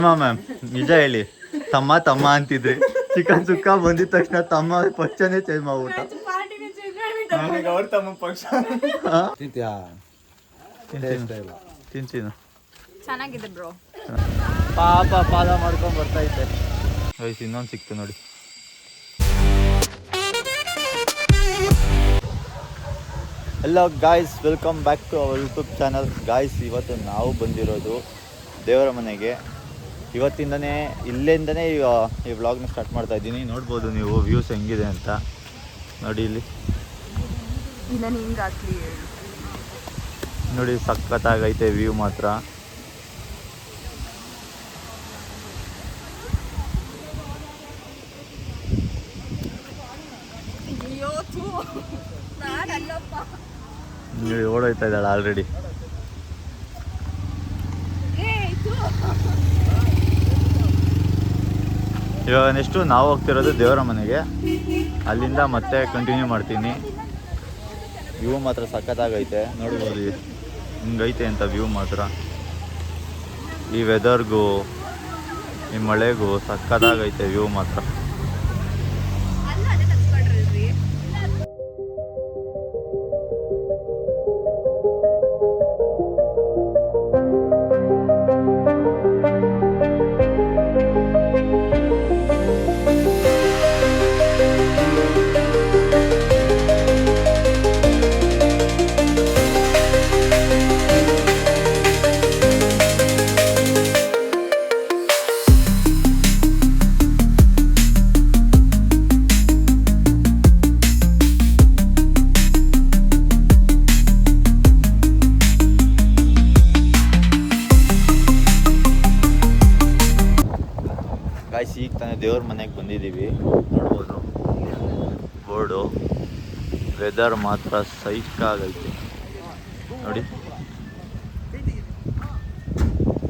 Ma'am ನಿಜ ಹೇಳಿ, ತಮ್ಮ ತಮ್ಮ ಅಂತಿದ್ರಿ, ಚಿಕನ್ ಸುಕ್ಕ ಬಂದಿದ ತಕ್ಷಣ ತಮ್ಮ ಪಕ್ಷನೇ ಚೇಂಜ್ ಮಾಡ್ಬಿಟ್ಟ. ಅವ್ರ ತಮ್ಮ ಪಕ್ಷ ತಿಂತೀನಿ. ಚೆನ್ನಾಗಿದೆ ಬ್ರೋ. ಪಾಪ ಪಾದ ಮಾಡ್ಕೊಂಡ್ ಬರ್ತೈತೆ. ಇನ್ನೊಂದು ಸಿಕ್ತು ನೋಡಿ. Hello guys, welcome back to our YouTube channel. Guys, ಇವತ್ತು ನಾವು ಬಂದಿರೋದು ದೇವರ ಮನೆಗೆ. ಇವತ್ತಿಂದನೇ ಇಲ್ಲಿಂದನೇ ಈ ವ್ಲಾಗ್ನ ಸ್ಟಾರ್ಟ್ ಮಾಡ್ತಾ ಇದ್ದೀನಿ. ನೋಡ್ಬೋದು ನೀವು ವ್ಯೂಸ್ ಹೆಂಗಿದೆ ಅಂತ. ನೋಡಿ ಇಲ್ಲಿ ನೋಡಿ, ಸಖತ್ತಾಗೈತೆ ವ್ಯೂ ಮಾತ್ರ. ನೋಡಿ ಓಡೋಯ್ತಾ ಇದ್ದಾಳೆ ಆಲ್ರೆಡಿ. ಇವಾಗ ನೆಕ್ಸ್ಟು ನಾವು ಹೋಗ್ತಿರೋದು ದೇವರ ಮನೆಗೆ. ಅಲ್ಲಿಂದ ಮತ್ತೆ ಕಂಟಿನ್ಯೂ ಮಾಡ್ತೀನಿ. ವ್ಯೂ ಮಾತ್ರ ಸಖತ್ತಾಗೈತೆ, ನೋಡ್ಬೋದು ಹಿಂಗೈತೆ ಅಂತ ವ್ಯೂ ಮಾತ್ರ. ಈ ವೆದರ್ಗೂ ಈ ಮಳೆಗೂ ಸಖತ್ತಾಗೈತೆ ವ್ಯೂ ಮಾತ್ರ. ಗಾಯ್ಸ್, ಈಗ ತಾನೇ ದೇವ್ರ ಮನೆಗೆ ಬಂದಿದ್ದೀವಿ. ನೋಡ್ಬೋದು ಬೋರ್ಡು. ವೆದರ್ ಮಾತ್ರ ಸೈಕಾಗೈತೆ ನೋಡಿ.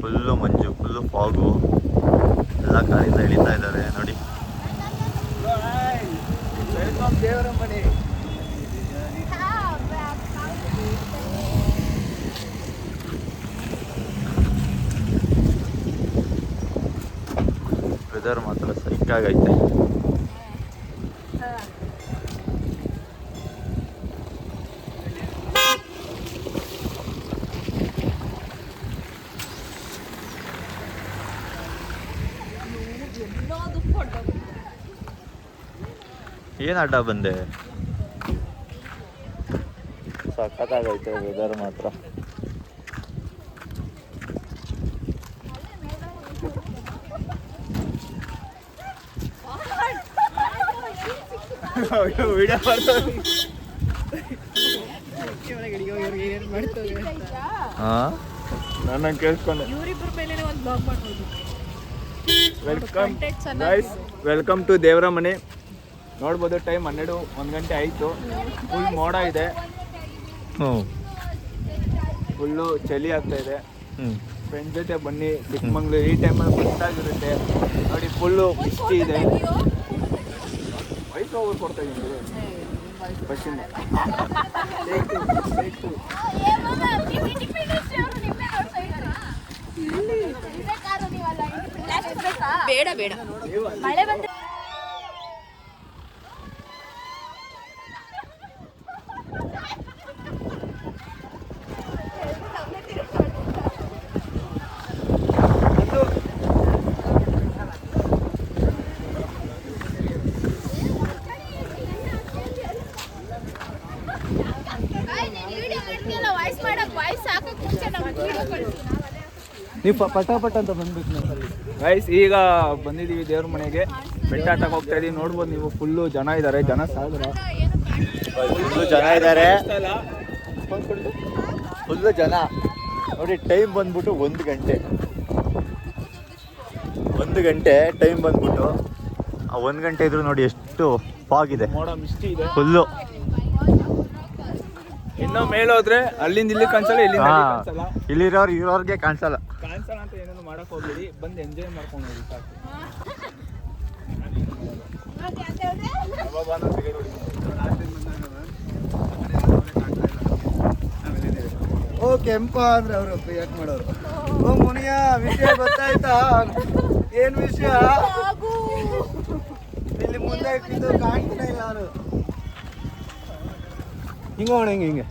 ಫುಲ್ಲು ಮಂಜು, ಫುಲ್ಲು ಫಾಗು. ಎಲ್ಲ ಕಾರಿಂದ ಇಳಿತಾ ಇದ್ದಾರೆ ನೋಡಿ. ದೇವರ ಮನೆ. ವೆದರ್ ಮಾತ್ರ ಸೈಕಾಗೈತೆ. ಏನ್ ಅಡ್ಡ ಬಂದೆ? ಸಖತ್ತಾಗೈತೆ ವೆದರ್ ಮಾತ್ರ. ವಿಡಿಯೋ ನನ್ನ ಕೇಳಿಸ್ಕೊಂಡೆ. ವೆಲ್ಕಮ್ ಟು ದೇವರ ಮನೆ. ನೋಡ್ಬೋದು, ಟೈಮ್ 1 ಗಂಟೆ ಆಯಿತು. ಫುಲ್ ಮೋಡ ಇದೆ, ಫುಲ್ಲು ಚಳಿ ಆಗ್ತಾ ಇದೆ. ಫ್ರೆಂಡ್ಸ್ ಜೊತೆ ಬನ್ನಿ ಚಿಕ್ಕಮಂಗ್ಳೂರು. ಈ ಟೈಮಲ್ಲಿ ಗೊತ್ತಾಗಿರುತ್ತೆ ನೋಡಿ, ಫುಲ್ಲು ಮಿಸ್ಟಿ ಇದೆ. ವಯಸ್ಸು ಹೋಗಿ ಕೊಡ್ತಾ ಇದ್ದೀನಿ ಬಸ್ಸಿಂದ. ಬೇಡ ಬೇಡ, ಮಳೆ ಬಂದ್ರೆ ನೀವು ಪಟಾಪಟ್ ಅಂತ ಬಂದ್ಬಿಟ್ಟು. ಗೈಸ್, ಈಗ ಬಂದಿದ್ದೀವಿ ದೇವ್ರ ಮನೆಗೆ. ಬೆಟ್ಟ ಹತ್ತಕ್ಕೆ ಹೋಗ್ತಾ ಇದೀವಿ. ನೋಡ್ಬೋದು ನೀವು, ಫುಲ್ಲು ಜನ ಇದ್ದಾರೆ. ಜನ ಸಾಗರ, ಫುಲ್ಲು ಜನ ಇದ್ದಾರೆ. ಫುಲ್ಲು ಜನ ನೋಡಿ. ಟೈಮ್ ಬಂದ್ಬಿಟ್ಟು 1 ಗಂಟೆ. 1 ಗಂಟೆ ಟೈಮ್ ಬಂದ್ಬಿಟ್ಟು. ಆ 1 ಗಂಟೆ ಇದ್ರು ನೋಡಿ ಎಷ್ಟು ಫಾಗ್ ಇದೆ, ಮೋಡ ಮಿಸ್ಟಿ ಇದೆ ಫುಲ್ಲು. ಇನ್ನೂ ಮೇಲೆ ಹೋದ್ರೆ ಅಲ್ಲಿಂದ ಇಲ್ಲಿ ಕಾಣಿಸಲ್ಲ, ಇಲ್ಲಿಂದ ಕಾಣಿಸಲ್ಲ. ಇರೋರ್ಗೆ ಕಾಣಿಸಲ್ಲ ಅಂತ ಏನೇನು ಮಾಡಕ್ ಹೋಗ್ಬೇಡಿ. ಬಂದು ಎಂಜಾಯ್ ಮಾಡ್ಕೊಂಡು ಹೋಗಿ ಸಾಕು. ಓ ಕೆಂಪ ಅಂದ್ರೆ ಅವರು ಯಾಕೆ ಮಾಡೋರು. ಓ ಮುನಿಯ ವಿಷಯ ಗೊತ್ತಾಯ್ತಾ? ಏನ್ ವಿಷಯ? ಇಲ್ಲಿ ಮುಂದೆ ಇಟ್ಟಿದ್ದು ಕಾಣ್ತಾನೆ ಇಲ್ಲ ನಾನು. ಹಿಂಗೆ ಹೋಣ ಹಿಂಗೆ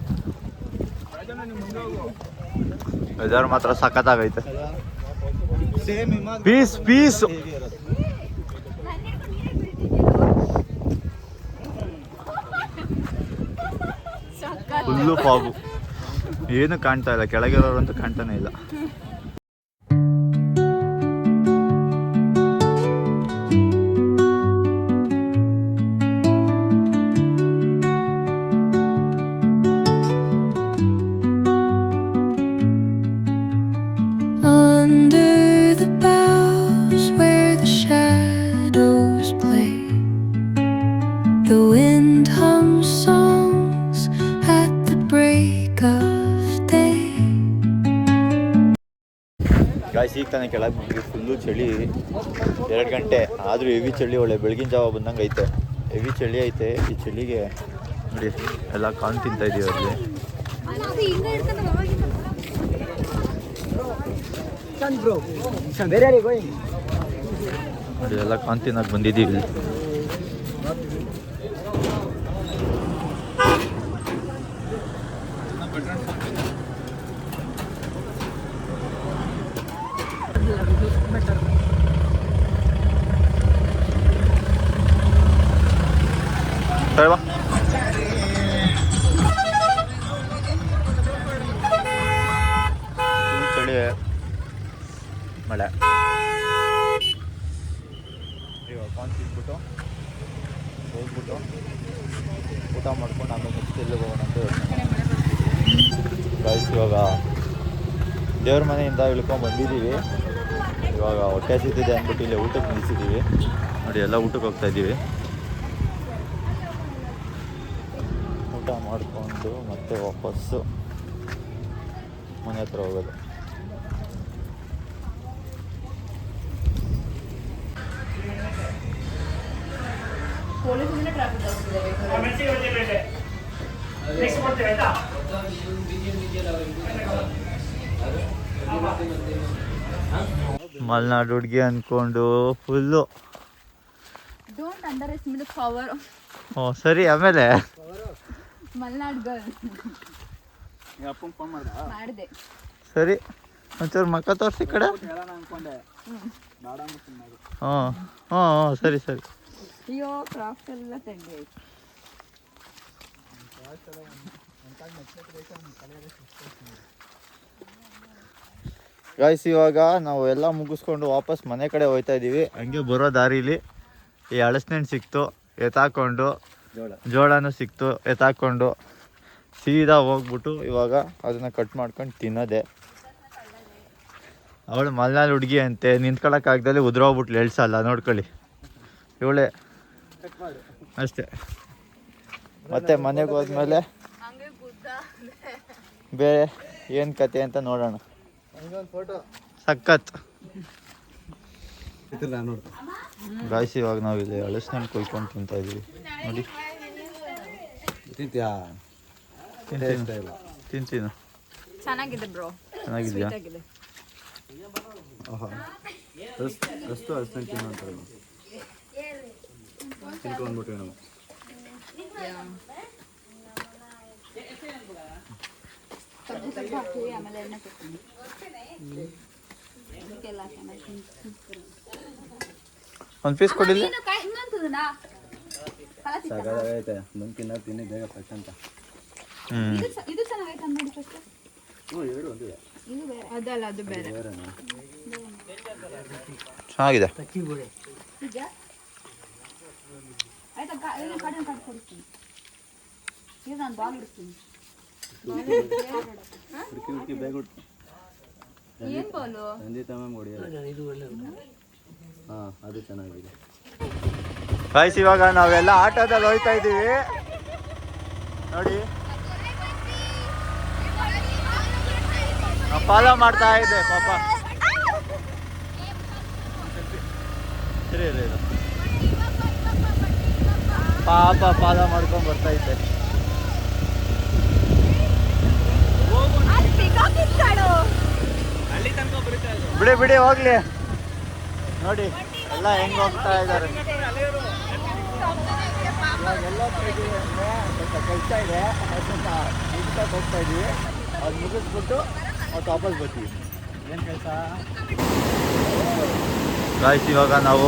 ವೆದರ್ ಮಾತ್ರ ಸಖತ್ತಾಗೈತೆ. Same piece piece. Full fog, ಏನು ಕಾಣ್ತಾ ಇಲ್ಲ, ಕೆಳಗಿರೋರಂತೂ ಕಾಣ್ತಾನೆ ಇಲ್ಲ. Under the boughs where the shadows play, the wind hums songs at the break of day. Guys ಈಗ ತಾನೇ ಕೆಳಗೆ ಬಂದ್ವಿ. ಫುಲ್ಲು ಚಳಿ, 2 ಗಂಟೆ ಆದರೂ ಹೆವಿ ಚಳಿ, ಒಳ್ಳೆ ಬೆಳಗಿನ ಜಾವ ಬಂದಂಗೆ ಐತೆ. ಹೆವಿ ಚಳಿ ಐತೆ. ಈ ಚಳಿಗೆ ನೋಡಿ ಎಲ್ಲ ಕಾನ್ ತಿಂತಾ ಇದೀವಿ ಅಲ್ಲಿ. ನೋಡಿ ಎಲ್ಲ ಕಾನ್ ತಿನ್ನಕ್ಕೆ ಬಂದಿದ್ದೀವಿ ಇಲ್ಲಿ. ಸರಿ ಬಾ. ಚಳಿ, ಮಳೆ. ಇವಾಗ ಕಾನ್ ತಿಂದ್ಬಿಟ್ಟು ಹೋಗ್ಬಿಟ್ಟು ಊಟ ಮಾಡ್ಕೊಂಡು ಆಮೇಲೆ ನೆಕ್ಸ್ಟ್ ಎಲ್ಲಿಗೆ ಹೋಗೋಣ ಅಂತ ಗಾಯ್ಸ್. ಇವಾಗ ದೇವ್ರ ಮನೆಯಿಂದ ಇಳ್ಕೊಂಡು ಬಂದಿದ್ದೀವಿ. ಇವಾಗ ಹೊಟ್ಟೆ ಹಸಿತಿದೆ ಅಂದ್ಬಿಟ್ಟು ಇಲ್ಲಿ ಊಟಕ್ಕೆ ನಿಲ್ಲಿಸಿದ್ದೀವಿ. ನೋಡಿ ಎಲ್ಲ ಊಟಕ್ಕೆ ಹೋಗ್ತಾ ಇದ್ದೀವಿ. ಊಟ ಮಾಡಿಕೊಂಡು ಮತ್ತೆ ವಾಪಸ್ಸು ಮನೆ ಹತ್ರ ಹೋಗೋದು. ಮಲ್ನಾಡು ಹುಡುಗಿ ಅಂದ್ಕೊಂಡು full. Don't underestimate the power. ಓ ಸರಿ, ಆಮೇಲೆ ಮಲ್ನಾಡ್ ಗರ್ಲ್ ಅಪ್ಪಂಗೆ ಫೋನ್ ಮಾಡಿದೆ. ಸರಿ, ಒಂಚೂರು ಮಕ್ಕ ತೋರಿಸಿ ಕಡೆ. ಅನ್ಕೊಂಡೆ ಹಾಂ ಹಾಂ ಹಾಂ ಸರಿ ಸರಿ. ಅಯ್ಯೋ ಕ್ರಾಫ್ಟ್ ಎಲ್ಲ ತಂದೆ ಐತೆ. ಗಾಯ್ಸ್ ಇವಾಗ ನಾವು ಎಲ್ಲ ಮುಗಿಸ್ಕೊಂಡು ವಾಪಸ್ ಮನೆ ಕಡೆ ಹೋಗ್ತಾ ಇದ್ದೀವಿ. ಹಂಗೆ ಬರೋ ದಾರಿಲಿ ಈ ಹಳಸಿನಣ್ಣು ಸಿಕ್ತು, ಎತ್ತಾಕೊಂಡು ಜೋಳನೂ ಸಿಕ್ತು, ಎತ್ತಾಕೊಂಡು ಸೀದಾ ಹೋಗ್ಬಿಟ್ಟು ಇವಾಗ ಅದನ್ನು ಕಟ್ ಮಾಡ್ಕೊಂಡು ತಿನ್ನೋದೆ. ಅವಳು ಮಲ್ನಾಡು ಹುಡುಗಿ ಅಂತೆ, ನಿಂತ್ಕೊಳ್ಳೋಕ್ಕಾಗ್ದಲ್ಲಿ ಉದ್ರೋಗ್ಬಿಟ್ಲು 2 ಸಲ. ನೋಡ್ಕೊಳ್ಳಿ, ಇವಳೆ ಅಷ್ಟೇ. ಮತ್ತೆ ಮನೆಗೆ ಹೋದ್ಮೇಲೆ ಬೇರೆ ಏನು ಕತೆ ಅಂತ ನೋಡೋಣ. ಸಖತ್ ಗಾಯ್ಸ್. ಇವಾಗ ನಾವು ಇಲ್ಲಿ ಹಳಸಿನಣ್ಣು ಕೊಯ್ಕೊಂಡು ತಿಂತಾ ಇದೀವಿ. ನೋಡಿ ತಿಂತೀನಿ. ಚೆನ್ನಾಗಿದೆ ಬ್ರೋ, ಚೆನ್ನಾಗಿದ್ಯಾ? ಆಮೇಲೆ ಎಣ್ಣೆ ಕೊಡ್ತೀನಿ. ಒಂದು ಪೀಸ್ ಕೊಡಿಲ್ಲ. ತಿನ್ನಿ ಬೇಗ ಫಸ್ಟ್ ಅಂತ. ಇದು ಚೆನ್ನಾಗೈತೆ ನೋಡಿ ಫಸ್ಟ್. ಇದು ಬೇರೆ, ಅದಲ್ಲ ಅದು ಬೇರೆ. ಚೆನ್ನಾಗಿದೆ. ಆಯ್ತಾ, ಕಡಿಮೆ ಕೊಡ್ತೀನಿ. ಇದು ನಾನು ಬಾಲ್ ಬಿಡ್ತೀನಿ. ಏನ್ ಬಾಲು? ಅದು ಚೆನ್ನಾಗಿದೆ. ಗಾಯ್ಸ್ ಇವಾಗ ನಾವೆಲ್ಲ ಆಟೋದಲ್ಲಿ ಹೋಗ್ತಾ ಇದ್ದೀವಿ. ನೋಡಿ ಫಾಲೋ ಮಾಡ್ತಾ ಇದೆ ಪಾಪ. ಪಾಪ ಫಾಲೋ ಮಾಡ್ಕೊಂಡು ಬರ್ತಾ ಇದ್ದೆ. ಅಲ್ಲಿ ತನಕ ಬರುತ್ತೆ ಅದು. ಬಿಡಿ ಬಿಡಿ ಹೋಗ್ಲಿ. ನೋಡಿ ಎಲ್ಲ ಹೆಂಗ್ ಹೋಗ್ತಾ ಇದ್ದಾರೆ. ಎಲ್ಲ ಕೆಲಸ ಇದೆ, ಮುಗಿಸಕ್ಕೆ ಹೋಗ್ತಾ ಇದೀವಿ. ಅದು ಮುಗಿಸ್ಬಿಟ್ಟು ಅವ್ರು ವಾಪಸ್ ಬರ್ತೀವಿ. ಏನು ಕೆಲಸ ಗಾಯ್ಸ್? ಇವಾಗ ನಾವು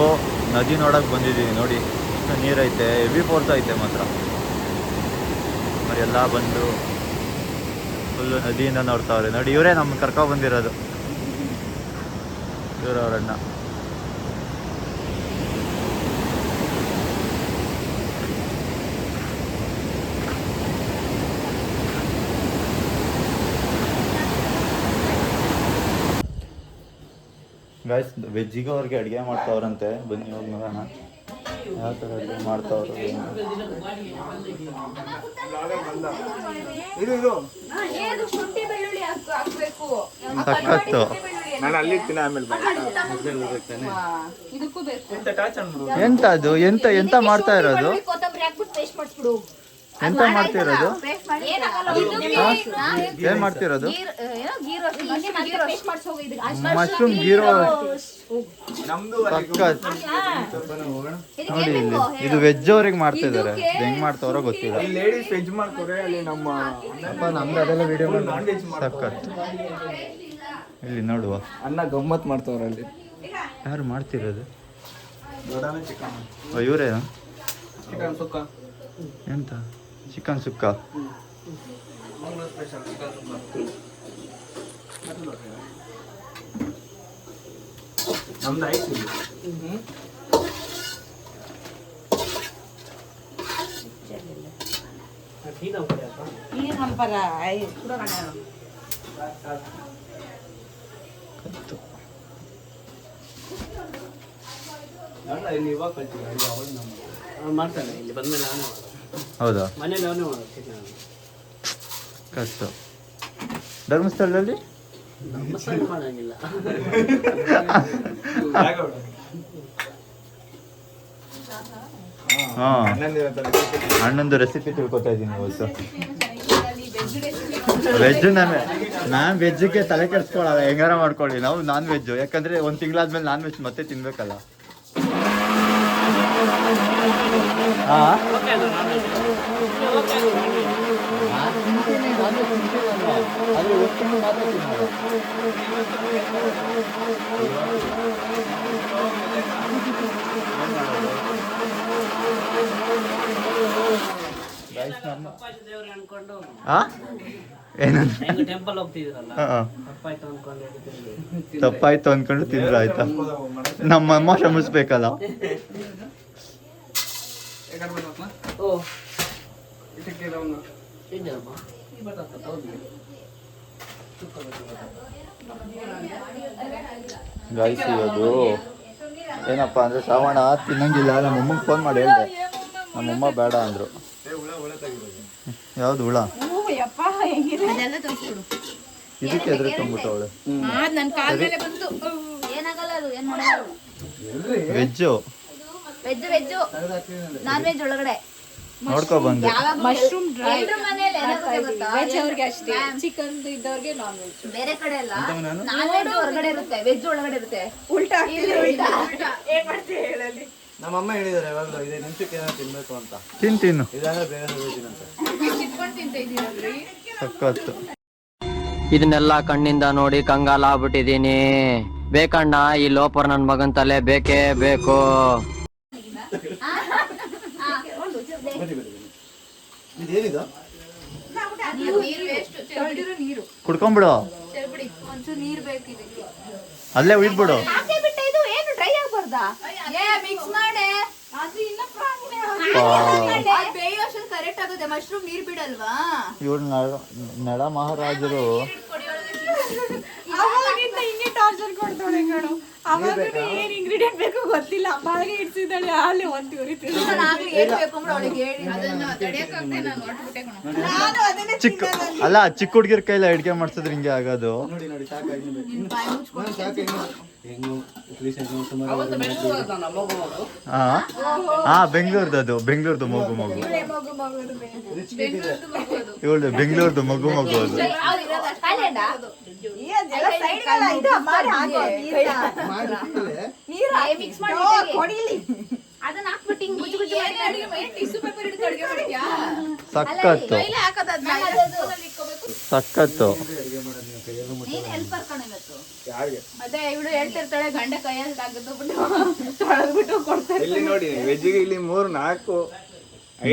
ನದಿ ನೋಡಕ್ಕೆ ಬಂದಿದ್ದೀವಿ. ನೋಡಿ ಇಷ್ಟು ನೀರೈತೆ, ಹೆವಿ ಫೋರ್ಸ್ ಐತೆ ಮಾತ್ರ. ಎಲ್ಲ ಬಂದು ಫುಲ್ಲು ನದಿಯಿಂದ ನೋಡ್ತಾವ್ರೆ. ನೋಡಿ ಇವರೇ ನಮ್ಮನ್ನು ಕರ್ಕೊ ಬಂದಿರೋದು, ಇವರವ್ರಣ್ಣ. ಗಾಯ್ಸ್ ವೆಜ್ಜಿಗೆ ಅವ್ರಿಗೆ ಅಡುಗೆ ಮಾಡ್ತಾವ್ರಂತೆ. ಬನ್ನಿ ಹೋಗಿ ನೋಡೋಣ ಯಾವ ಥರ ಅಡುಗೆ ಮಾಡ್ತಾವ್ರು. ಸಖತ್ತು. ನಾನು ಅಲ್ಲಿ ಇರ್ತೀನಿ, ಆಮೇಲೆ ಎಂತ ಅದು? ಎಂತ ಎಂತ ಮಾಡ್ತಾ ಇರೋದು? ಎಂತ ಮಾಡ್ತಿರೋದು? ಏನ್ ಮಾಡ್ತಿರೋದು? ಮಶ್ರೂಮ್ ಗೀರೋ. ಸಖತ್. ನೋಡಿ ಇಲ್ಲಿ ಇದು ವೆಜ್ ಅವ್ರಿಗೆ ಮಾಡ್ತಿದ್ದಾರೆ. ಹೆಂಗ್ ಮಾಡ್ತಾವ್ರೋ ಗೊತ್ತಿಲ್ಲ. ಲೇಡೀಸ್ ವೆಜ್ ಮಾಡ್ತಾರೆ, ಅಲ್ಲಿ ನಮ್ಮ ನಮ್ದು ಅದೆಲ್ಲ ವಿಡಿಯೋ ಸಖತ್. ಇಲ್ಲಿ ನೋಡುವ ಅನ್ನ ಗಮ್ಮತ್ ಮಾಡ್ತಾವ್ರೆ ಅಲ್ಲಿ. ಯಾರು ಮಾಡ್ತಿರೋದು? ಚಿಕನ್ ಇವರೇನು? ಚಿಕನ್ ಸುಕ್ಕ. ಎಂತ ಚಿಕನ್ ಸುಕ್ಕ? ಸ್ಪೆಷಲ್ ಚಿಕನ್ ಸುಕ್ಕ. ನಮ್ದು ಐಸ್ ಇದೆ. ಇಲ್ಲಿ ಇವಾಗ ಕಲ್ತಿಲ್ಲ, ಇಲ್ಲಿ ಅವಾಗ ನಮ್ಮ ಮಾಡ್ತಾನೆ. ಇಲ್ಲಿ ಬಂದ್ಮೇಲೆ ಅವನೇ ಮಾಡೋದು. ಹೌದಾ? ಮನೇಲಿ ಅವನೇ ಮಾಡೋದು ಚಿಕನ್. ಕಷ್ಟ. ಧರ್ಮಸ್ಥಳದಲ್ಲಿ ಮಸಾಲೆ ಮಾಡಂಗಿಲ್ಲ. ಹಾಂ, ಅಣ್ಣಂದು ರೆಸಿಪಿ ತಿಳ್ಕೊತಾ ಇದ್ದೀನಿ ಇವತ್ತು. ವೆಜ್ ನಾನು ವೆಜ್ಜಿಗೆ ತಲೆ ಕೆಡಿಸ್ಕೊಳ್ಳಲ್ಲ, ಹೆಂಗಾರ ಮಾಡ್ಕೊಳ್ಳಿ. ನಾವು ನಾನ್ ವೆಜ್ಜು, ಯಾಕಂದರೆ ಒಂದು ತಿಂಗಳಾದ್ಮೇಲೆ ನಾನ್ ವೆಜ್ ಮತ್ತೆ ತಿನ್ಬೇಕಲ್ಲ. ಹಾಂ, ಆದರೆ ಒಂದು ತಿಂಗಳು ಮಾತ್ರ ತಿನ್ನೋದು. ಟೆಂಪಲ್ ಹೋಗ್ತಿದ್ರಲ್ಲ, ತಪ್ಪಾಯ್ತು ಅನ್ಕೊಂಡು ತಿಂದ್ರೆ ಆಯ್ತಾ? ನಮ್ಮಮ್ಮ ಶ್ರಮಿಸ್ಬೇಕಲ್ಲ. ಗಾಯ್ಸ್ ಅದು ಏನಪ್ಪ ಅಂದರೆ ಶ್ರಾವಣ ತಿನ್ನಂಗಿಲ್ಲ. ನಮ್ಮಮ್ಮಗೆ ಫೋನ್ ಮಾಡಿ ಹೇಳಿದೆ, ನಮ್ಮಮ್ಮ ಬೇಡ ಅಂದರು. ಯಾವ್ದು ಹುಳ? ಇದಕ್ಕೆ ಎದುರು ತಂದ್ಬಿಟ್ಟವಳು. ವೆಜ್ಜು ನಾನ್ ವೆಜ್ ಒಳಗಡೆ ನೋಡ್ಕೊ ಬಂದೆ. ಮಶ್ರೂಮ್ ಡ್ರೈ ವೆಜ್ ಅವ್ರಿಗೆ ಅಷ್ಟೇ, ಚಿಕನ್ ಇದ್ದವ್ರಿಗೆ ನಾನ್ ವೆಜ್. ಬೇರೆ ಕಡೆ ಎಲ್ಲ ನಾನ್ ವೆಜ್ ಹೊರಗಡೆ ಇರುತ್ತೆ, ವೆಜ್ ಒಳಗಡೆ ಇರುತ್ತೆ. ಉಲ್ಟಾ ಏನ್ ಮಾಡ್ತೀವಿ ಹೇಳಲ್ಲಿ? ನಮ್ಮಮ್ಮ ಹೇಳಿದಾರೆ ಯಾವಾಗಲೂ 5 ನಿಮಿಷಕ್ಕೆ ಏನೋ ತಿನ್ಬೇಕು ಅಂತ. ತಿನ್ನು ಇದಾದ್ರೆ ಬೇಗ ಹೋಗ್ತೀನಂತೆ. ಚಿತ್ಕೊಂಡು ತಿಂತ ಇದೀರಲ್ರಿ. ಸಕ್ಕತ್ತು. ಇದನ್ನೆಲ್ಲ ಕಣ್ಣಿಂದ ನೋಡಿ ಕಂಗಾಲಾಗ್ಬಿಟ್ಟಿದೀನಿ. ಬೇಕಣ್ಣ ಈ ಲೋಪರ್ ನನ್ ಮಗನ್ ತಲೆ ಬೇಕೇ ಬೇಕು. ಇದೇನಿದು? ನೀರು ಕುಡ್ಕೊಂಬಿಡು, ಒಂಚೂರು ನೀರು ಬೇಕು ಇದಕ್ಕೆ. ಅಲ್ಲೇ ಉಯ್ದ್ಬಿಡು. ಇದು ಏನು ಡ್ರೈ ಆಗ್ಬಾರ್ದಾ? ಮಿಕ್ಸ್ ಮಾಡಿ ಬೇಯೋಷನ್ ಕರೆಕ್ಟ್ ಆಗುತ್ತೆ. ಮಶ್ರೂಮ್ ನೀರ್ ಬಿಡಲ್ವಾ? ಇವ್ರು ನಳ ಮಹಾರಾಜರು ಹಿಂಗೆ ಟಾರ್ಚರ್ ಕೊಡ್ತಾಳೆ ಕಣೋ. ಅವಾಗ ಏನ್ ಇಂಗ್ರೀಡಿಯಂಟ್ ಬೇಕು ಗೊತ್ತಿಲ್ಲ, ಬಾಳಿಗೆ ಇಡ್ಸಿದ್ದಾಳೆ ಅಲ್ಲಿ ಒಂದು ಉರಿತಿದ್ದೆ. ಚಿಕ್ಕ ಅಲ್ಲ, ಚಿಕ್ಕ ಹುಡುಗಿರ ಕೈಲ ಅಡ್ಗೆ ಮಾಡ್ಸಿದ್ರೆ ಹಿಂಗೆ ಆಗೋದು. ನೋಡಿ ನೋಡಿ ಸಾಕಾಗಿ ಹೆಂಗು ಹಾ ಬೆಂಗಳೂರ್ದು, ಅದು ಬೆಂಗಳೂರ್ದು ಮಗು ಇವಳು ಬೆಂಗಳೂರ್ದು ಮಗು ಅದು. ಮಿಕ್ಸ್ ಮಾಡಿ ಅದನ್ನ ಹಾಕ್ಬಿಟ್ಟು ಹಿಂಗ್ ಗುಜ್ಜು ಗುಜ್ಜು ಮಾಡಿ ಟಿಶ್ಯೂ ಪೇಪರ್ ಹಿಡಿದು ಅಡುಗೆ ಮಾಡ್ತೀಯಾ? ಸಖತ್ತು ಕೈಲೇ ಹಾಕೋದದ್ನ ಸಖತ್ತು. ನೀನ್ ಹೆಲ್ಪರ್ ಕಣ ಇವತ್ತು. ಯಾರಿಗೆ ಅದೇ ಇವಳು ಹೇಳ್ತಿರ್ತಾಳೆ ಗಂಡ ಕೈಯಲ್ಲಿ ತೆಗೆದ್ಬಿಟ್ಟು ತೊಳೆದ್ಬಿಟ್ಟು ಕೊಡ್ತಾರೆ. ಇಲ್ಲಿ ನೋಡಿ ವೆಜ್ಜಿಗೆ ಇಲ್ಲಿ 3 4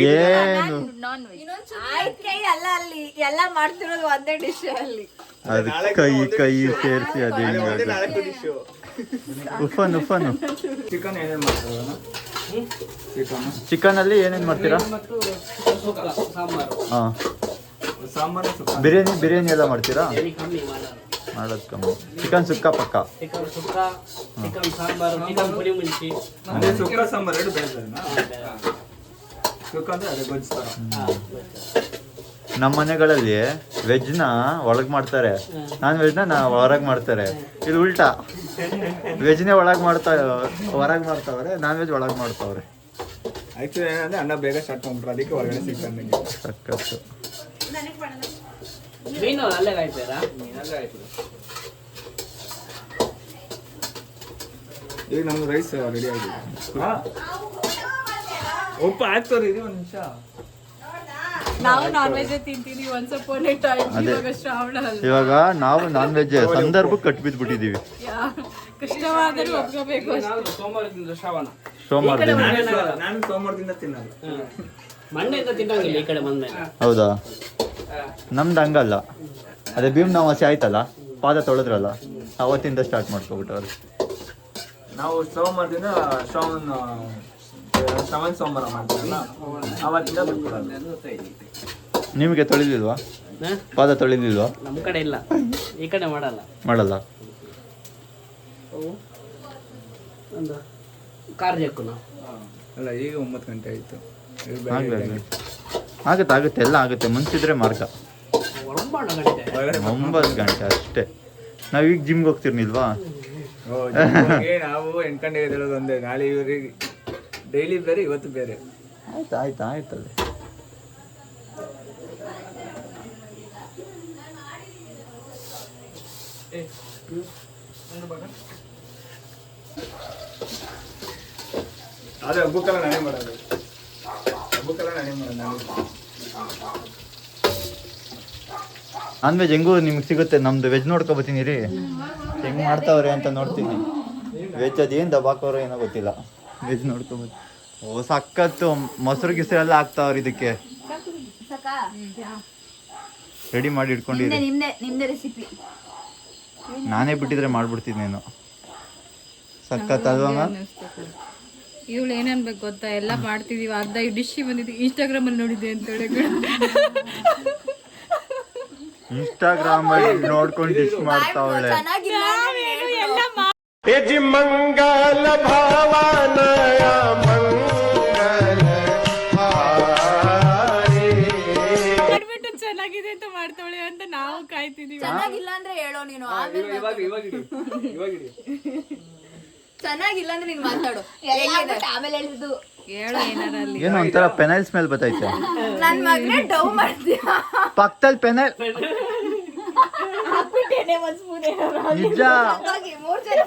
ಏನು ನಾನ್ ವೆಜ್ ಆಯ್ತ್ ಕೈ ಅಲ್ಲ ಅಲ್ಲಿ ಎಲ್ಲ ಮಾಡ್ತಿರೋದು ಒಂದೇ ಡಿಶ್ ಅಲ್ಲಿ. ಅದು ಕೈ ಸೇರಿಸಿ ಅದು ಹಿಂಗಾಗಿ 4 ಡಿಶು. ಉಫನ್ ಉಫನು. ಚಿಕನ್ ಏನೇನು ಮಾಡ್ತಾರೆ? ಚಿಕನ್ ಅಲ್ಲಿ ಏನೇನ್ ಮಾಡ್ತೀರಾ? ಹಾ ಸಾಂಬಾರು ಸುಕ್ಕ. ಬಿರಿಯಾನಿ ಎಲ್ಲ ಮಾಡ್ತೀರಾ? ಮಾಡೋದು ಕಮ್ಮಿ. ಚಿಕನ್ ಸುಕ್ಕ ಪಕ್ಕ. ಅದೇ ಸುಕ್ಕ ಸಾಂಬಾರು ಎರಡು ಬೇಯಿಸ್ತಾರೇನಾ? ಸುಕ್ಕ ಅಂದ್ರೆ ಅದೇ ಗೊಜ್ಜು ಥರ. ನಮ್ಮ ಮನೆಗಳಲ್ಲಿ ವೆಜ್ನ ಒಳಗ್ ಮಾಡ್ತಾರೆ, ನಾನ್ ವೆಜ್ನ ಹೊರಗ್ ಮಾಡ್ತಾರೆ. ಇದು ಉಲ್ಟಾ, ವೆಜ್ನೇ ಹೊರಗ್ ಮಾಡ್ತಾವ್ರೆ, ನಾನ್ ವೆಜ್ ಒಳಗ್ ಮಾಡ್ತಾವ್ರೆ. ಆಕ್ಚುಲಿ ಏನಂದ್ರೆ ಅನ್ನ ಬೇಗ ಸ್ಟಾರ್ಟ್ ಮಾಡ್ಬಿಟ್ರೆ ಅದಕ್ಕೆ ಹೊರಗಡೆ ಸಿಗ್ತಾನೆ. ಸಕ್ಕತ್ತು. ಈಗ ನಮ್ದು ರೈಸ್ ರೆಡಿ ಆಗಿದೆ. ಉಪ್ಪು ಹಾಕ್ತಾರೆ, ಇದು ಒಂದು ನಿಮಿಷ. ನಾವು ನಾನ್ ವೆಜ್ ತಿಂತೀವಿ ಒನ್ಸ್ ಅಪಾನ್ ಎ ಟೈಮ್. ಅದೇ. ಇವಾಗ ಶ್ರಾವಣ ಅಲ್ಲ. ಇವಾಗ ನಾವು ನಾನ್ ವೆಜ್ ಸಂದರ್ಭ ಕಟ್ಬಿದ್ಬಿಟ್ಟಿದೀವಿ. ಕಷ್ಟವಾದರೂ ಒಪ್ಕೋಬೇಕು ಅಷ್ಟೇ. ಸೋಮವಾರ ದಿನ. ನಾನು ಸೋಮವಾರದಿಂದ ತಿನ್ನಲ್ಲ. ಮಂಡೆಯಿಂದ ತಿನ್ನಂಗಿಲ್ಲ ಈ ಕಡೆ ಬಂದ್ಮೇಲೆ. ಹೌದಾ? ನಮ್ದು ಹಂಗಲ್ಲ. ಅದೇ ಭೀಮ್ ನವಾಸಿ ಆಯ್ತಲ್ಲ, ಪಾದ ತೊಳೆದ್ರಲ್ಲ, ಅವತ್ತಿಂದ ಸ್ಟಾರ್ಟ್ ಮಾಡ್ಕೊಬಿಟ್ಟವ್ರು. ನಾವು ಸೋಮವಾರದಿಂದ ಶ್ರವಣ ಸೋಮವಾರ ಮಾಡ್ತೀವಲ್ಲ, ಅವತ್ತಿಂದ ಬಿಟ್ಕೊಡೋದು. ನಿಮಗೆ ತೊಳಿಲಿಲ್ವಾ? ಹ? ಪಾದ ತೊಳಿಲಿಲ್ವಾ? ನಮ್ಮ ಕಡೆ ಇಲ್ಲ, ಈ ಕಡೆ ಮಾಡಲ್ಲ. ಮಾಡಲ್ಲ. ಅವು ಒಂದು ಕಾರ್ ಜಕ್ಕು ನಾವು. ಅಲ್ಲ, ಈಗ 9 ಗಂಟೆ ಆಯಿತು. ಆಗುತ್ತೆ ಎಲ್ಲ ಆಗುತ್ತೆ. ಮುಂಚಿದ್ರೆ ಮಾರ್ಗ. 9 ಗಂಟೆ ಅಷ್ಟೇ. ನಾವೀಗ ಜಿಮ್ಗೆ ಹೋಗ್ತಿರ್ನಿಲ್ವಾ? ನಾವು 8 ಗಂಟೆಗೆ ಎದ್ದೇಳೋದು ಒಂದೇ. ನಾಳೆ ಇವರಿಗೆ ಡೈಲಿ ಬೇರೆ, ಇವತ್ತು ಬೇರೆ. ಆಯ್ತದೆ. ಅದೇ ಹಬ್ಬಕ್ಕೆಲ್ಲ ನಾನೇ ಮಾಡೋದು. ನಾನ್ ವೆಜ್ ಹೆಂಗೂ ನಿಮ್ಗೆ ಸಿಗುತ್ತೆ. ನಮ್ದು ವೆಜ್ ನೋಡ್ಕೊಬತ್ತೀನಿ ರೀ, ಹೆಂಗ್ ಮಾಡ್ತಾವ್ರೆ ಅಂತ ನೋಡ್ತೀನಿ. ವೆಜ್ ಅದೇನು ದಬಾಕೋರೋ ಏನೋ ಗೊತ್ತಿಲ್ಲ. ವೆಜ್ ನೋಡ್ಕೊಬತ್ತೀನಿ. ಓ ಸಕ್ಕತ್ತು. ಮೊಸರು ಗಿಸರೆಲ್ಲ ಹಾಕ್ತಾವ್ರ ಇದಕ್ಕೆ. ರೆಡಿ ಮಾಡಿ ಇಟ್ಕೊಂಡಿರಿ. ನಿಮ್ದೇ ರೆಸಿಪಿ. ನಾನೇ ಬಿಟ್ಟಿದ್ರೆ ಮಾಡ್ಬಿಡ್ತಿದ್ನೇನು. ಸಕ್ಕತ್ ಅಲ್ವಾ? ಇವಳು ಏನನ್ಬೇಕು ಗೊತ್ತಾ, ಎಲ್ಲ ಮಾಡ್ತಿದೀವಿ ಅರ್ಧ ಈ ಡಿಶ್ ಬಂದಿದ್ದು ಇನ್ಸ್ಟಾಗ್ರಾಮ್ ಅಲ್ಲಿ ನೋಡಿದ್ದೆ ಅಂತ ಹೇಳಿ. ಇನ್ಸ್ಟಾಗ್ರಾಮ್ ಅಲ್ಲಿ ನೋಡ್ಕೊಂಡು ಡಿಶ್ ಮಾಡ್ತಾವಳೆ. ಮಂಗಲ ಭಾವನಯ ಮಂಗಲ ಮಾಡ್ಬಿಟ್ಟು ಚೆನ್ನಾಗಿದೆ ಅಂತ ಮಾಡ್ತಾವಳೆ ಅಂತ ನಾವು ಕಾಯ್ತಿದೀವಿ. ಚೆನ್ನಾಗಿಲ್ಲ ಅಂದ್ರೆ ಹೇಳೋ ನೀನು. ಚೆನ್ನಾಗಿಲ್ಲ ಅಂದ್ರೆ ನೀನ್ ಮಾತಾಡು. ಆಮೇಲೆ ಹೇಳಿದ್ದು ಹೇಳೋ ಏನಾರ ಅಲ್ಲಿ. ಏನೋ ಒಂಥರ ಪೆನೈಲ್ ಸ್ಮೆಲ್ ಬತ್ತೈತೆ. ನನ್ ಮಗನೇ ಡವ್ ಮಾಡ್ತೀಯ. ಪಕ್ಕದಲ್ಲಿ ಪೆನೈಲ್. ನಿಜ. 3 ಜನ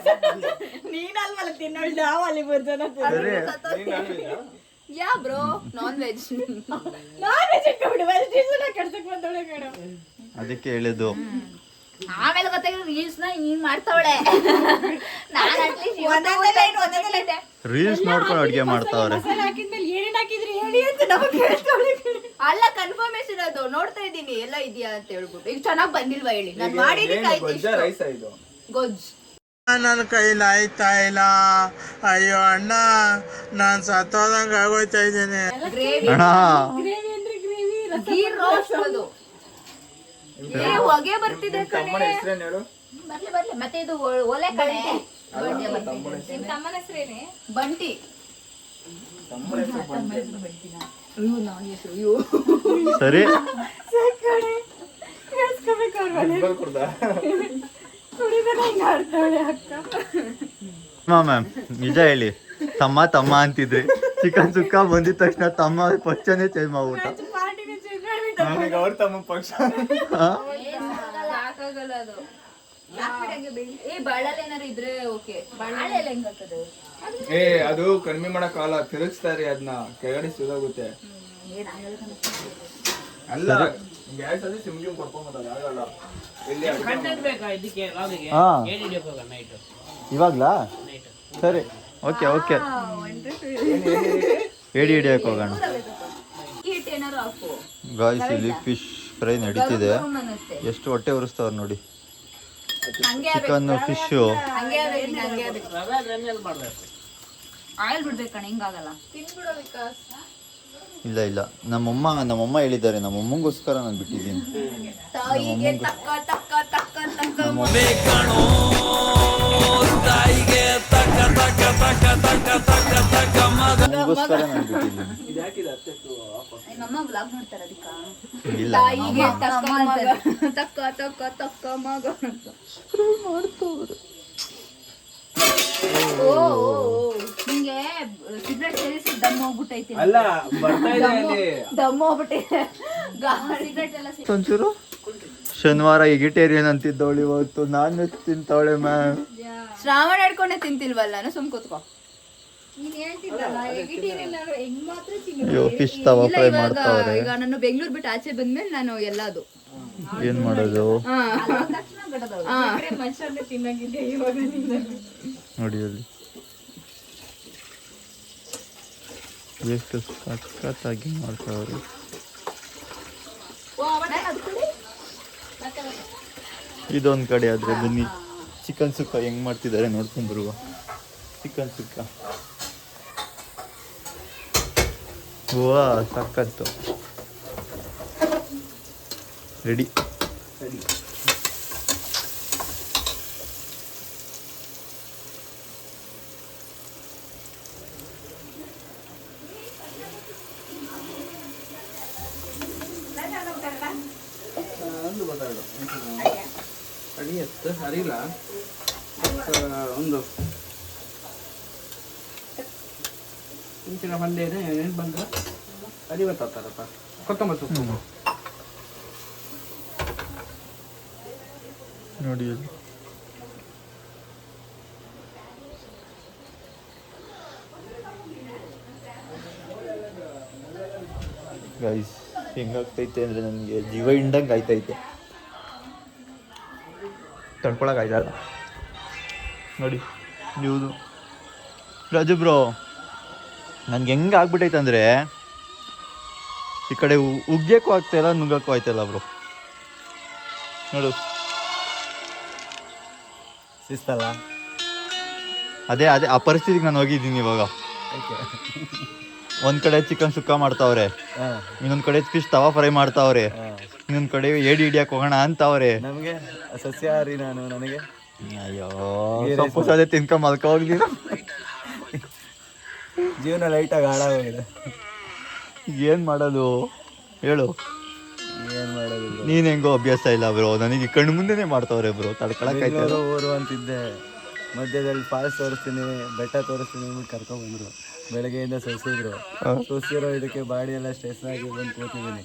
ನೀನಲ್ವಲ್ಲ ತಿನ್ನೋಳ್, ನಾವು ಅಲ್ಲಿ 3 ಜನ ಯಾ ಬ್ರೋ. ನಾನ್ ವೆಜ್ ಇಟ್ಕೊಂಡ್ಬಿಟ್ಟು ವೆಜ್ ಕೆಡ್ಸಕ್ ಬಂದವಳೆ ಕಣ. ಅದಕ್ಕೆ ಹೇಳಿದ್ದು. ಆಮೇಲೆ ಗೊತ್ತಾಗಿರೋ ರೀಲ್ಸ್ ನ ನೀನ್ ಮಾಡ್ತಾವಳೆ. ನಾನು ಅಟ್ಲೀಸ್ಟ್ ರೀಲ್ಸ್ ನೋಡ್ಕೊಂಡು ಅಡ್ಗೆ ಮಾಡ್ತಾವ್ರೆ. ಹಾಕಿದ್ಮೇಲೆ ಏನೇನ್ ಹಾಕಿದ್ರಿ ಹೇಳಿ ಅಂತ ನಮಗೆ ಹೇಳ್ತಾವಳೆ. ಅಲ್ಲ, ಕನ್ಫರ್ಮೇಶನ್ ಅದು ನೋಡ್ತಾ ಇದ್ದೀನಿ ಎಲ್ಲ ಇದೆಯಾ ಅಂತ ಹೇಳ್ಬಿಟ್ಟು. ಈಗ ಚೆನ್ನಾಗ್ ಬಂದಿಲ್ವಾ ಹೇಳಿ. ನಾನು ಮಾಡಿದಕ್ಕೆ ರೈಸ್ ಇದು ಗೊಜ್ಜು. ನನ್ನ ಕೈಲಿ ಆಯ್ತಾ ಇಲ್ಲ. ಅಯ್ಯೋ ಅಣ್ಣ, ನಾನ್ ಸತ್ತೋದಂಗ ಆಗೋಯ್ತಾ ಇದ್ದೇನೆ. ಗ್ರೇವಿ ಅಣ್ಣ ಗೀ ರೋಸ್ಟ್ ಅದು. ಹೊಗೆ ಬರ್ತಿದೆ ಕಣೆ. ಹೆಸರೇನು ಹೇಳು? ಬರ್ಲಿ. ಮತ್ತೆ ಇದು ಒಲೆ ಕಣೆ. ನಿಮ್ ತಮ್ಮನ ಹೆಸರೇನೆ? ಬಂಟಿ. ಸರಿ. ಮ್ಯಾಮ್ ನಿಜ ಹೇಳಿ, ತಮ್ಮ ಅಂತಿದ್ರಿ. ಚಿಕನ್ ಸುಕ್ಕ ಬಂದಿದ ತಕ್ಷಣ ತಮ್ಮ ಪಕ್ಷನೇ ಚೇಂಜ್ ಮಾಡ್ಬಿಟ್ಟ. ನನಗೆ ಅವ್ರ ತಮ್ಮ ಪಕ್ಷ. ಸಾಕಾಗಲ್ಲ ಅದು. ಏ ಬಾಳಲ್ಲಿ ಏನಾರು ಇದ್ರೆ ಓಕೆ ಬಾಳೆ ಎಲ್ಲ ಹೆಂಗ್ ಹಾಕೋದು ಏ ಅದು ಕಡಿಮೆ ಮಾಡಕ್ಕಾಗಲ್ಲ, ತಿರುಗಿಸ್ತಾರೆ ಅದನ್ನ, ಕೆಳಗಡೆ ಸಿಗೋಗುತ್ತೆ. ಅಲ್ಲ ಗ್ಯಾಸ್ ಅಲ್ಲಿ ಸಿಮ್ಗೆ ಕೊಡ್ಕೊಂಬತ್ತಲ್ಲ, ಆಗಲ್ಲ. ಇಲ್ಲಿ ಕಂಟೆಂಟ್ ಬೇಕಾ ಇದಕ್ಕೆ ಲಾಗಿಗೆ? ಹಾ. ಏನ್ ಹಿಡಿಯಕ್ಕೆ ಹೋಗೋಣ ನೈಟ್ ಇವಾಗ್ಲಾ? ನೈಟ್ ಸರಿ, ಓಕೆ ಓಕೆ. ಏಡಿ ಹಿಡಿಯಕ್ಕೆ ಹೋಗೋಣ. ಹೀಟ್ ಏನಾರು ಹಾಕು. ಗಾಯ್ಸ್ ಇಲ್ಲಿ ಫಿಶ್ ಫ್ರೈ ನಡೀತಿದೆ. ಅನ್ನುತ್ತೆ. ಎಷ್ಟು ಹೊಟ್ಟೆ ಉರಿಸ್ತವ್ರು ನೋಡಿ. ಹಂಗೆ ಚಿಕನ್ ಫಿಶು. ಹಂಗೆ ಹಂಗೆ ರವೆ ಆದ್ರೆ ಎಣ್ಣೆಲ್ ಮಾಡ್ಬೇಕು. ಆಯಿಲ್ ಬಿಡ್ಬೇಕಣ್ಣ, ಹಿಂಗಾಗಲ್ಲ. ತಿನ್ಬಿಡೋ ವಿಕಾಸ್. ಇಲ್ಲ ಇಲ್ಲ, ನಮ್ಮಮ್ಮ ಹೇಳಿದ್ದಾರೆ, ನಮ್ಮಮ್ಮಂಗೋಸ್ಕರ ನಾನು ಬಿಟ್ಟಿದ್ದೀನಿ. ತಾಯಿಗೆ ತಕ್ಕ ತಕ್ಕ ತಕ್ಕ ತಕ್ಕ ನಮ್ಮಗೋಸ್ಕರ ನಾನು ಬಿಟ್ಟಿದ್ದೀನಿ. ಇದು ಹಾಕಿದ ಅತ್ತೆ ನಮ್ಮ ವ್ಲಾಗ್ ಮಾಡ್ತಾರೆ ಅದಕ್ಕ. ಇಲ್ಲ ತಾಯಿಗೆ ತಕ್ಕ ಮಗ ತಕ್ಕ ತಕ್ಕ ತಕ್ಕ ಮಗ ಅಂತ ಮಾಡ್ತವ್ರು. ನಿಂಗೆ ಸಿಗರೇಟ್ ಸೇರಿಸಿ ದಮ್ ಹೋಗ್ಬಿಟ್ಟೈತಿ. ಅಲ್ಲ ಬರ್ತಾ ಇದೆ ಅಲ್ಲಿ. ದಮ್ ಹೋಗ್ಬಿಟ್ಟೈತೆ. ಸಿಗರೇಟ್ ಎಲ್ಲ ಒಂಚೂರು ಶನಿವಾರ ಎಗಿಟೇರಿಯನ್ ಅಂತಿದ್ದವಳು ಇವತ್ತು ನಾನ್ ವೆಜ್ ತಿಂತಾವಳೆ ಮ್ಯಾಮ್. ಶ್ರಾವಣ ಹಿಡ್ಕೊಂಡೆ ತಿಂತಿಲ್ವಲ್ಲ, ನಾನು ಸುಮ್ ಕೂತ್ಕೋ. ಅಯ್ಯೋ ಫಿಶ್ ತವಾ ಫ್ರೈ ಮಾಡ್ತಾವ್ರೆ. ಈಗ ನಾನು ಬೆಂಗಳೂರು ಬಿಟ್ಟು ಆಚೆ ಬಂದ್ಮೇಲೆ ನಾನು ಎಲ್ಲದು ಏನ್ ಮಾಡೋದು ನೋಡಿ ಅಲ್ಲಿ ಎಷ್ಟು ಸಖತ್ತಾಗಿ ಮಾಡ್ತಾವ್ರೆ. ಇದೊಂದ್ ಕಡೆ ಆದ್ರೆ ಬನ್ನಿ ಚಿಕನ್ ಸುಕ್ಕ ಹೆಂಗ್ ಮಾಡ್ತಿದ್ದಾರೆ ನೋಡ್ಕೊಂಡ್ ಬರುವ. ಚಿಕನ್ ಸುಕ್ಕ ವಾ ಸಖತ್ತು. ರೆಡಿ. ಒಂದು ಗೊತ್ತಾಗಲ್ಲ ಅಡಿಯತ್ತು ಅರಿಲ್ಲ ಒಂದು ಮುಂಚಿನ ಹೊಂದೆ ಇದೆ ಏನು ಬಂದ್ರೆ ಅರಿವತ್ತಾರಪ್ಪ ಕೊತ್ತಂಬರಿ ಸೊಪ್ಪು ನೋಡಿ ಅಲ್ಲಿ ಗೈಸ್ ಹೆಂಗಾಗ್ತೈತೆ ಅಂದರೆ ನನಗೆ ಜೀವ ಹಿಂಡಂಗೆ ಆಯ್ತೈತೆ. ತಡ್ಕೊಳಕ್ಕೆ ಆಯ್ತಲ್ಲ ನೋಡಿ ನೀವು ರಾಜು ಬ್ರೋ. ನನಗೆ ಹೆಂಗೆ ಆಗ್ಬಿಟ್ಟೈತೆ ಅಂದರೆ ಈ ಕಡೆ ಉಗ್ಗಕ್ಕೂ ಆಗ್ತಾಯಿಲ್ಲ, ನುಗ್ಗಕ್ಕೂ ಆಯ್ತಲ್ಲ ಬ್ರೋ. ನೋಡು ಶಿಸ್ತಲ್ಲ. ಅದೇ ಆ ಪರಿಸ್ಥಿತಿಗೆ ನಾನು ಹೋಗಿದ್ದೀನಿ ಇವಾಗ. ಒಂದ್ ಕಡೆ ಚಿಕನ್ ಸುಕ್ಕ ಮಾಡ್ತಾವ್ರೆ, ಇನ್ನೊಂದ್ ಕಡೆ ಫಿಶ್ ತವಾ ಫ್ರೈ ಮಾಡ್ತಾವ್ರೆ, ಇನ್ನೊಂದ್ ಕಡೆ ಏಡಿ ಹಿಡಿಯಕ್ ಹೋಗೋಣ ಅಂತವ್ರೆ. ನಮಗೆ ಸಸ್ಯಾಹಾರಿ ನನಗೆ ಅಯ್ಯೋ ಸೊಪ್ಪು ಸದೇ ತಿನ್ಕೊಂಡ್ ಮಲ್ಕ ಹೋಗ್ಲಿಲ್ಲ. ಜೀವನ ಲೈಟಾಗಿ ಹಾಳಾಗೋಗಿದೆ. ಏನ್ ಮಾಡೋದು ಹೇಳು. ಏನ್ ಮಾಡೋದು bro? ನೀನ್ ಹೆಂಗೋ ಅಭ್ಯಾಸ ಇಲ್ಲ ಬ್ರೋ, ನನಗೆ ಕಣ್ಣು ಮುಂದೆನೆ ಮಾಡ್ತಾವ್ರೆ ಬ್ರೋ. ತಡ್ಕೊಳಕ್ ಊರು ಅಂತಿದ್ದೆ, ಮಧ್ಯದಲ್ಲಿ ಫಾಲ್ಸ್ ತೋರಿಸ್ತೀನಿ, ಬೆಟ್ಟ ತೋರಿಸ್ತೀನಿ ಅಂದ್ಬಿಟ್ಟು ಕರ್ಕೊಂಡ್ಬಂದ್ರು. ಬೆಳಗ್ಗೆಯಿಂದ ಸುಸಿರೋ ಇದಕ್ಕೆ ಬಾಡಿ ಎಲ್ಲ ಸ್ಟ್ರೆಸ್ ಆಗಿ ಬಂದು ಕೂತಿದ್ದೀನಿ.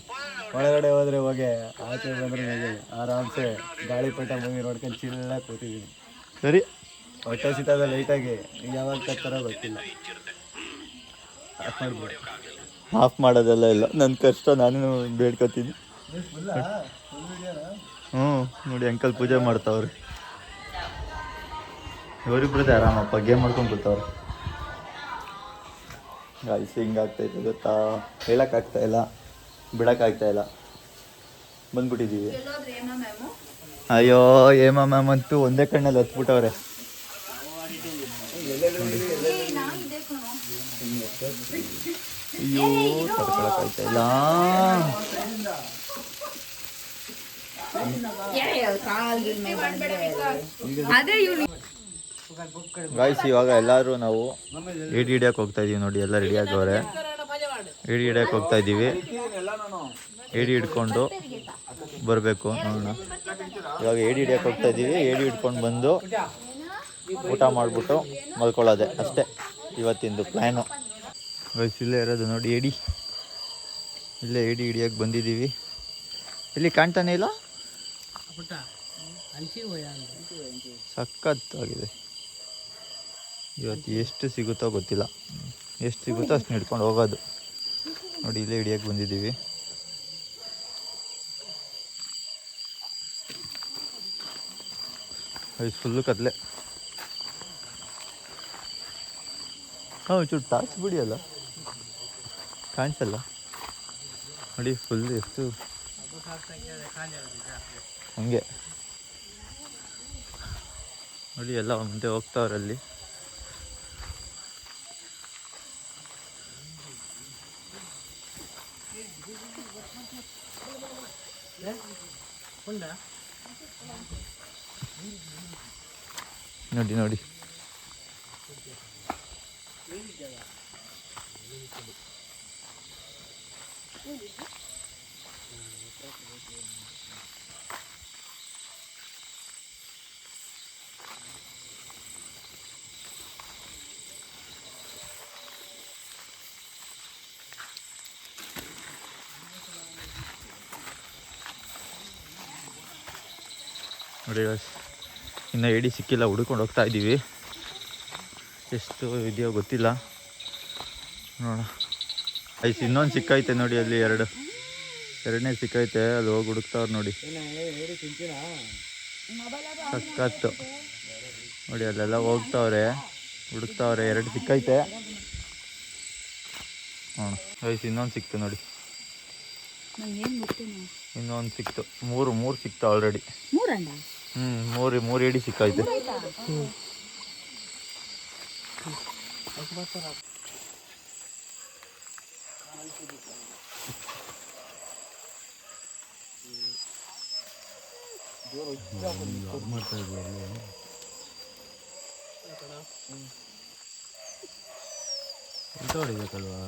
ಒಳಗಡೆ ಹೋದ್ರೆ ಹೋಗಿ, ಆಚೆ ಬಂದ್ರೆ ಹೋಗಿ ಆರಾಮ್ಸೆ ಗಾಳಿಪಟ ಮೂವಿ ನೋಡ್ಕೊಂಡು ಚಿಲ್ಲಾಗಿ ಕೂತಿದ್ದೀನಿ. ಸರಿ ಹೊಟ್ಟೆ ಸಿಗ್ತದ ಲೈಟಾಗಿ, ಯಾವಾಗ ಕತ್ತಾರೋ ಗೊತ್ತಿಲ್ಲ. ಆಫ್ ಮಾಡೋದೆಲ್ಲ ಇಲ್ಲ, ನನ್ನ ಕಷ್ಟ ನಾನು ಬೇಡ್ಕೊತೀನಿ. ನೋಡಿ ಅಂಕಲ್ ಪೂಜೆ ಮಾಡ್ತಾವ್ರೆ. ಇವರಿಬ್ರದ್ದೇ ಆರಾಮಪ್ಪ ಗೇಮ್ ಮಾಡ್ಕೊಂಡು ಕೂತವ್ರೆ. ಗಾಯ್ಸ್ ಹಿಂಗಾಗ್ತೈತೆ ಗೊತ್ತಾ, ಹೇಳೋಕ್ಕಾಗ್ತಾ ಇಲ್ಲ, ಬಿಡೋಕ್ಕಾಗ್ತಾ ಇಲ್ಲ. ಬಂದ್ಬಿಟ್ಟಿದ್ದೀವಿ. ಅಯ್ಯೋ ಏಮ ಮ್ಯಾಮ್ ಅಂತೂ ಒಂದೇ ಕಣ್ಣಲ್ಲಿ ಹತ್ಬಿಟ್ಟವ್ರೆ. ಅಯ್ಯೋ ತಡ್ಕೊಳಕ್ಕಾಗ್ತಾ ಇಲ್ಲ. ಗಾಯ್ಸ್ ಇವಾಗ ಎಲ್ಲರೂ ನಾವು ಏಡಿ ಹಿಡಿಯಕ್ಕೆ ಹೋಗ್ತಾ ಇದೀವಿ. ನೋಡಿ ಎಲ್ಲ ರೆಡಿ ಆಗವ್ರೆ, ಏಡಿ ಹಿಡಿಯಕ್ಕೆ ಹೋಗ್ತಾ ಇದ್ದೀವಿ. ಏಡಿ ಹಿಡ್ಕೊಂಡು ಬರಬೇಕು ನೋಡೋಣ. ಇವಾಗ ಏಡಿ ಹಿಡಿಯಕ್ಕೆ ಹೋಗ್ತಾ ಇದ್ದೀವಿ. ಏಡಿ ಹಿಡ್ಕೊಂಡು ಬಂದು ಊಟ ಮಾಡಿಬಿಟ್ಟು ಮಲ್ಕೊಳ್ಳೋದೆ ಅಷ್ಟೇ ಇವತ್ತಿಂದು ಪ್ಲ್ಯಾನು. ಗೈಸ್ ಇಲ್ಲೇ ಇರೋದು ನೋಡಿ ಏಡಿ, ಇಲ್ಲೇ ಏಡಿ ಹಿಡಿಯಕ್ಕೆ ಬಂದಿದ್ದೀವಿ. ಇಲ್ಲಿ ಕಾಣ್ತಾನೆ ಇಲ್ಲ. ಸಖತ್ತಾಗಿದೆ. ಇವತ್ತು ಎಷ್ಟು ಸಿಗುತ್ತೋ ಗೊತ್ತಿಲ್ಲ, ಎಷ್ಟು ಸಿಗುತ್ತೋ ಅಷ್ಟು ಹಿಡ್ಕೊಂಡು ಹೋಗೋದು. ನೋಡಿ ಇಲ್ಲೇ ಹಿಡಿಯೋಕ್ಕೆ ಬಂದಿದ್ದೀವಿ. ಇದು ಫುಲ್ಲು ಕತ್ಲೆ. ಚೂರು ಟಾರ್ಚ್ ಬಿಡಿ ಅಲ್ಲ, ಕಾಣಿಸಲ್ಲ ನೋಡಿ. ಫುಲ್ ಎಷ್ಟು ಹಂಗೆ ನೋಡಿ, ಎಲ್ಲ ಮುಂದೆ ಹೋಗ್ತಾವ್ರಲ್ಲಿ. ನೋಡಿ ನೋಡಿ ನೋಡಿ ಇನ್ನು ಏಡಿ ಸಿಕ್ಕಿಲ್ಲ, ಹುಡ್ಕೊಂಡು ಹೋಗ್ತಾ ಇದ್ದೀವಿ. ಎಷ್ಟು ಇದೆಯೋ ಗೊತ್ತಿಲ್ಲ, ನೋಡೋಣ. ಇನ್ನೊಂದು ಸಿಕ್ಕೈತೆ ನೋಡಿ, ಅಲ್ಲಿ ಎರಡನೇ ಸಿಕ್ಕೈತೆ, ಅಲ್ಲಿ ಹೋಗಿ ಹುಡುಕ್ತಾವ್ರು ನೋಡಿ. ಸಕ್ಕತ್ತು ನೋಡಿ, ಅಲ್ಲೆಲ್ಲ ಹೋಗ್ತಾವ್ರೆ, ಹುಡುಕ್ತಾವ್ರೆ. 2 ಸಿಕ್ಕೈತೆ. ಇನ್ನೊಂದು ಸಿಕ್ತು ನೋಡಿ, ಇನ್ನೊಂದು ಸಿಕ್ತು. ಮೂರು ಸಿಕ್ತು ಆಲ್ರೆಡಿ. ಮೂರು ಏಡಿ ಸಿಕ್ಕೈತೆ. ಹೊಡಿಬೇಕಲ್ವಾ?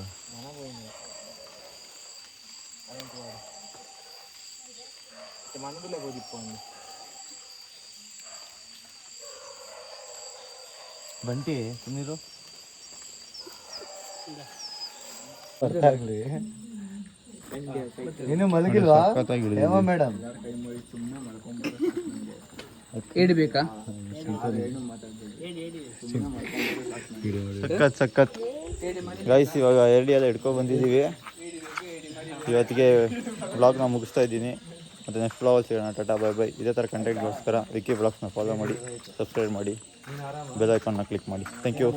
ಬಂಟಿ ಸುಮ್ಮನಿರು. ನೀನು ಮಲಗಿಲ್ವಾ ಮೇಡಮ್? ಬೇಕಾ? ಸಖತ್ ಗೈಸ್, ಇವಾಗ ಏಡಿ ಎಲ್ಲ ಹಿಡ್ಕೊಂಡು ಬಂದಿದ್ದೀವಿ. ಇವತ್ತಿಗೆ ಬ್ಲಾಗ್ನ ಮುಗಿಸ್ತಾ ಇದ್ದೀನಿ. ಮತ್ತು ನೆಕ್ಸ್ಟ್ ಬ್ಲಾಗಲ್ಲಿ ಸಿಗೋಣ. Tata bye bye. ಇದೇ ಥರ ಕಂಟೆಂಟ್ಗೋಸ್ಕರ ವಿಕ್ಕಿ ಬ್ಲಾಗ್ಸ್ನ ಫಾಲೋ ಮಾಡಿ, ಸಬ್ಸ್ಕ್ರೈಬ್ ಮಾಡಿ, ಬೆಲ್ ಐಕಾನ್ನ ಕ್ಲಿಕ್ ಮಾಡಿ. Thank you.